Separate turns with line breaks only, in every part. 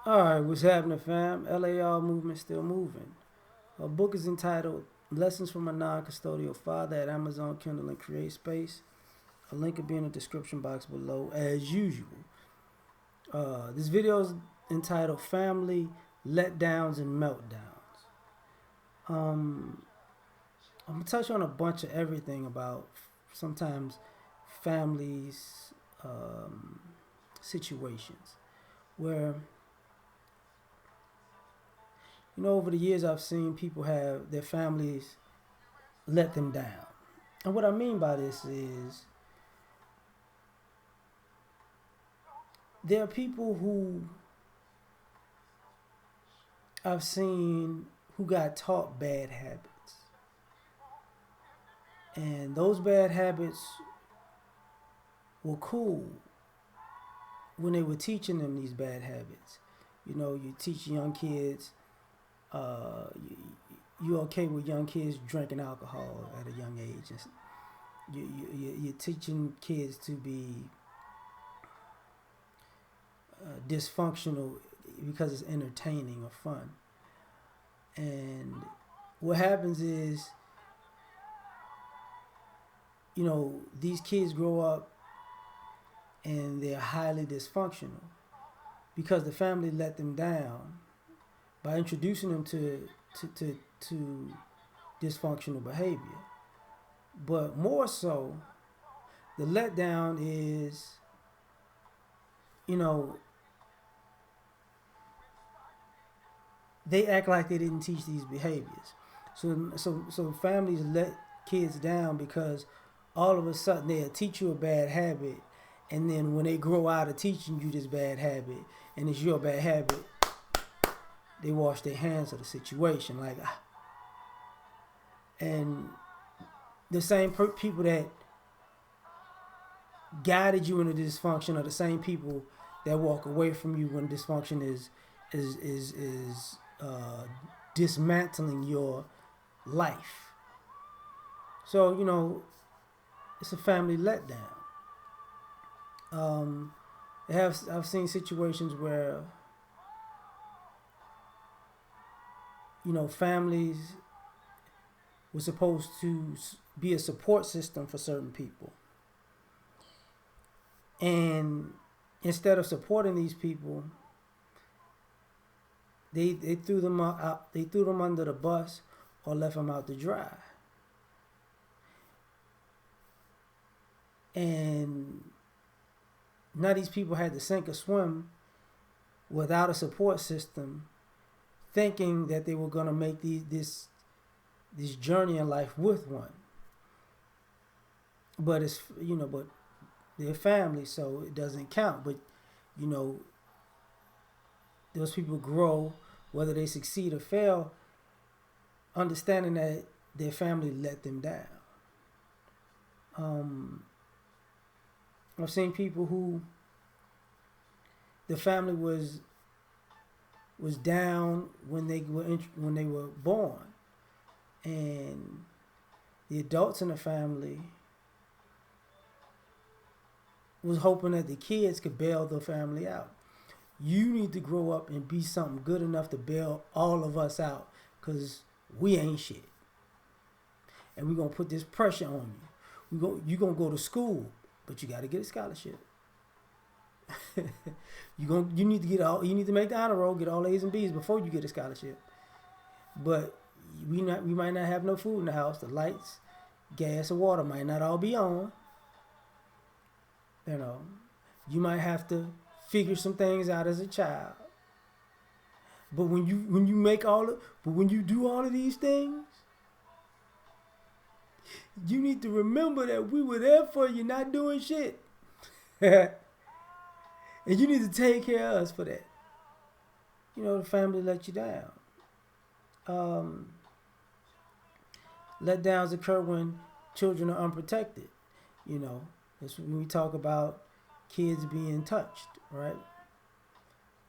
Alright, what's happening, fam? L.A.R. movement still moving. A book is entitled Lessons from a Non-Custodial Father at Amazon, Kindle, and Create Space. A link will be in the description box below, as usual. This video is entitled Family, Letdowns, and Meltdowns. Um, I'm going to touch on a bunch of everything about sometimes families, situations where over the years I've seen people have their families let them down. And what I mean by this is there are people who I've seen who got taught bad habits. And those bad habits were cool when they were teaching them these bad habits. You teach young kids, you're okay with young kids drinking alcohol at a young age. You're teaching kids to be dysfunctional because it's entertaining or fun. And what happens is, these kids grow up and they're highly dysfunctional because the family let them down by introducing them to dysfunctional behavior. But more so, the letdown is, they act like they didn't teach these behaviors. So families let kids down because all of a sudden they'll teach you a bad habit, and then when they grow out of teaching you this bad habit, and it's your bad habit, they wash their hands of the situation. And the same people that guided you into dysfunction are the same people that walk away from you when dysfunction is dismantling your life. So it's a family letdown. I've seen situations where families were supposed to be a support system for certain people, and instead of supporting these people, they threw them out. They threw them under the bus or left them out to dry. And now these people had to sink or swim without a support system, thinking that they were gonna make this journey in life with one. But but they're family, so it doesn't count. But those people grow, whether they succeed or fail, understanding that their family let them down. I've seen people who the family was down when they were born, and the adults in the family was hoping that the kids could bail the family out. You need to grow up and be something good enough to bail all of us out, because we ain't shit. And we're going to put this pressure on you. You're going to go to school, but you got to get a scholarship. You need to make the honor roll, get all A's and B's before you get a scholarship. But we might not have no food in the house. The lights, gas, or water might not all be on. You might have to figure some things out as a child. But when you do all of these things, you need to remember that we were there for you, not doing shit. And you need to take care of us for that. The family let you down. Letdowns occur when children are unprotected. That's when we talk about kids being touched, right?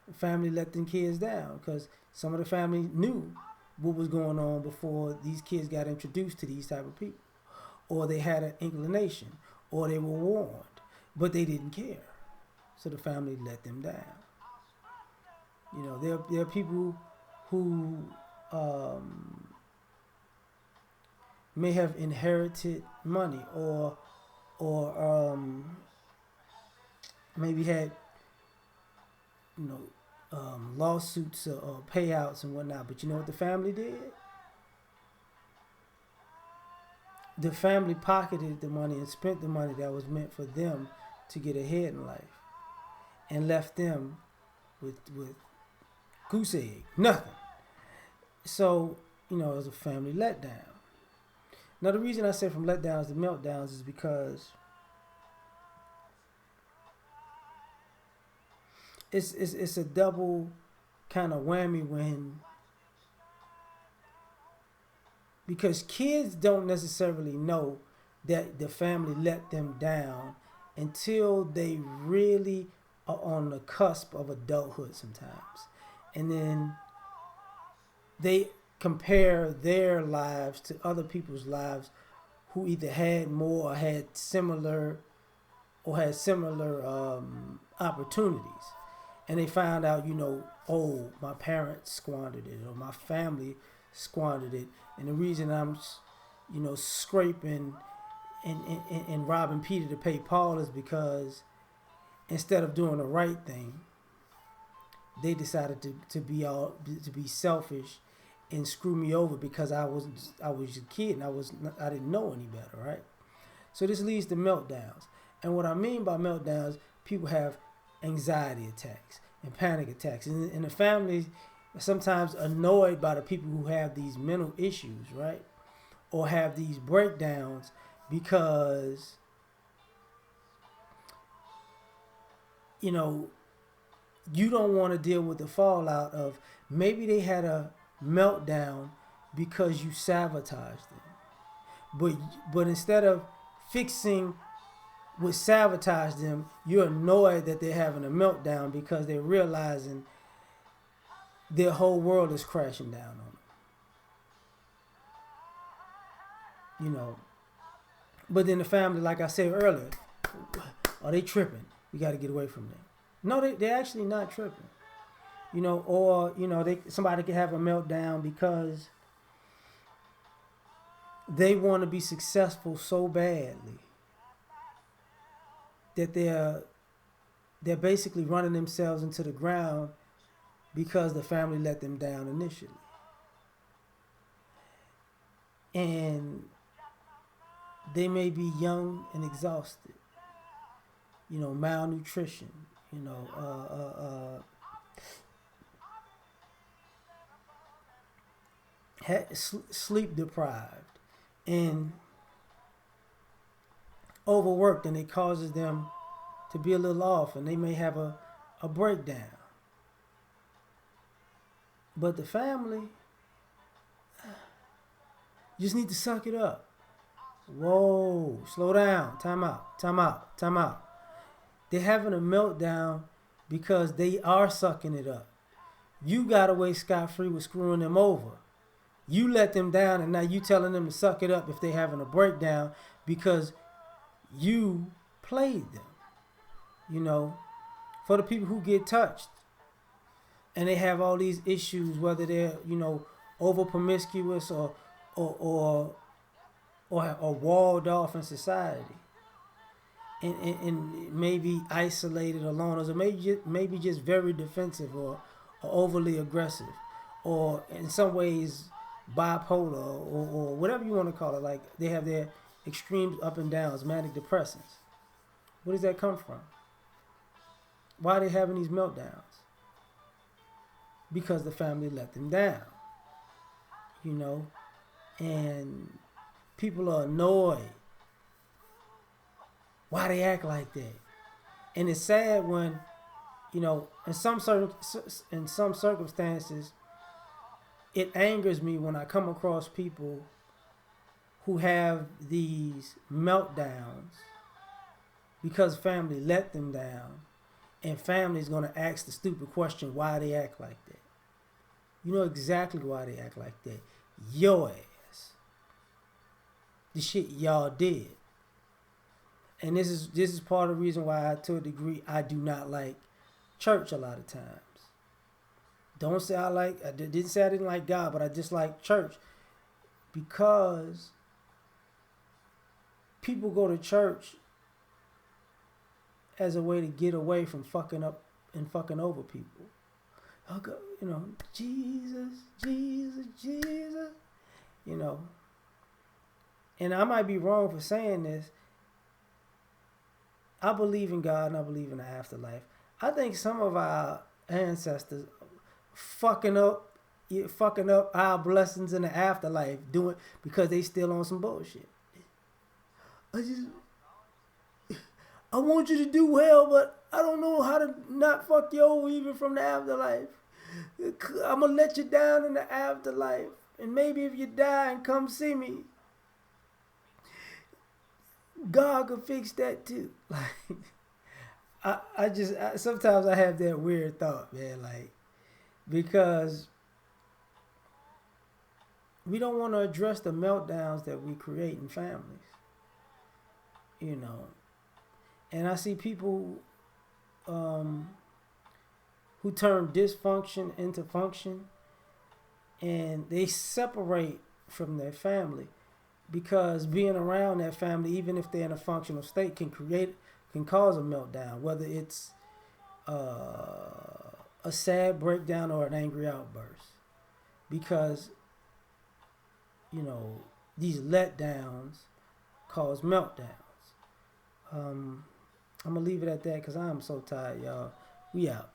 The family let them kids down because some of the family knew what was going on before these kids got introduced to these type of people, or they had an inclination, or they were warned, but they didn't care. So the family let them down. You know, there are people who um, may have inherited money or maybe had you know lawsuits or payouts and whatnot. But you know what the family did? The family pocketed the money and spent the money that was meant for them to get ahead in life, and left them with goose egg, nothing. So you know, it was a family letdown. Now the reason I say from letdowns to meltdowns is because it's a double kind of whammy when because kids don't necessarily know that the family let them down until they really are on the cusp of adulthood sometimes. And then they compare their lives to other people's lives who either had more or had similar opportunities. And they found out, you know, oh, my parents squandered it or my family squandered it. And the reason I'm, you know, scraping and robbing Peter to pay Paul is because instead of doing the right thing, they decided to be selfish and screw me over because I was a kid and I didn't know any better, right? So this leads to meltdowns. And what I mean by meltdowns, people have anxiety attacks and panic attacks. And the families are sometimes annoyed by the people who have these mental issues, right? Or have these breakdowns because, you know, you don't want to deal with the fallout of maybe they had a meltdown because you sabotaged them. But instead of fixing what sabotaged them, you're annoyed that they're having a meltdown because they're realizing their whole world is crashing down on them. You know. But then the family, like I said earlier, are they tripping? We got to get away from them. No, they're actually not tripping. You know, or you know, somebody could have a meltdown because they want to be successful so badly that they're basically running themselves into the ground because the family let them down initially. And they may be young and exhausted, you know, malnutrition, you know, sleep deprived and overworked, and it causes them to be a little off, and they may have a breakdown. But the family just need to suck it up. Whoa, slow down, time out, time out, time out. They're having a meltdown because they are sucking it up. You got away scot-free with screwing them over. You let them down, and now you telling them to suck it up if they're having a breakdown because you played them. You know, for the people who get touched and they have all these issues, whether they're, you know, over promiscuous or walled off in society, and maybe isolated or loners, or maybe just very defensive or overly aggressive, or in some ways bipolar or whatever you want to call it. Like they have their extremes up and downs, manic depressants. Where does that come from? Why are they having these meltdowns? Because the family let them down, you know, and people are annoyed. Why they act like that? And it's sad when, you know, in some circumstances, it angers me when I come across people who have these meltdowns because family let them down, and family's gonna ask the stupid question why they act like that. You know exactly why they act like that. Your ass. The shit y'all did. And this is part of the reason why, to a degree, I do not like church a lot of times. Don't say I didn't say I didn't like God, but I just like church because people go to church as a way to get away from fucking up and fucking over people. I'll go, Jesus, Jesus, Jesus, you know. And I might be wrong for saying this. I believe in God and I believe in the afterlife. I think some of our ancestors fucking up our blessings in the afterlife doing because they still on some bullshit. I want you to do well, but I don't know how to not fuck you over even from the afterlife. I'm gonna let you down in the afterlife, and maybe if you die and come see me, God could fix that too. Like, sometimes I have that weird thought, man. Like, because we don't want to address the meltdowns that we create in families, you know. And I see people who turn dysfunction into function, and they separate from their family because being around that family, even if they're in a functional state, can cause a meltdown, whether it's a sad breakdown or an angry outburst, because these letdowns cause meltdowns. I'm gonna leave it at that because I'm so tired, y'all. We out.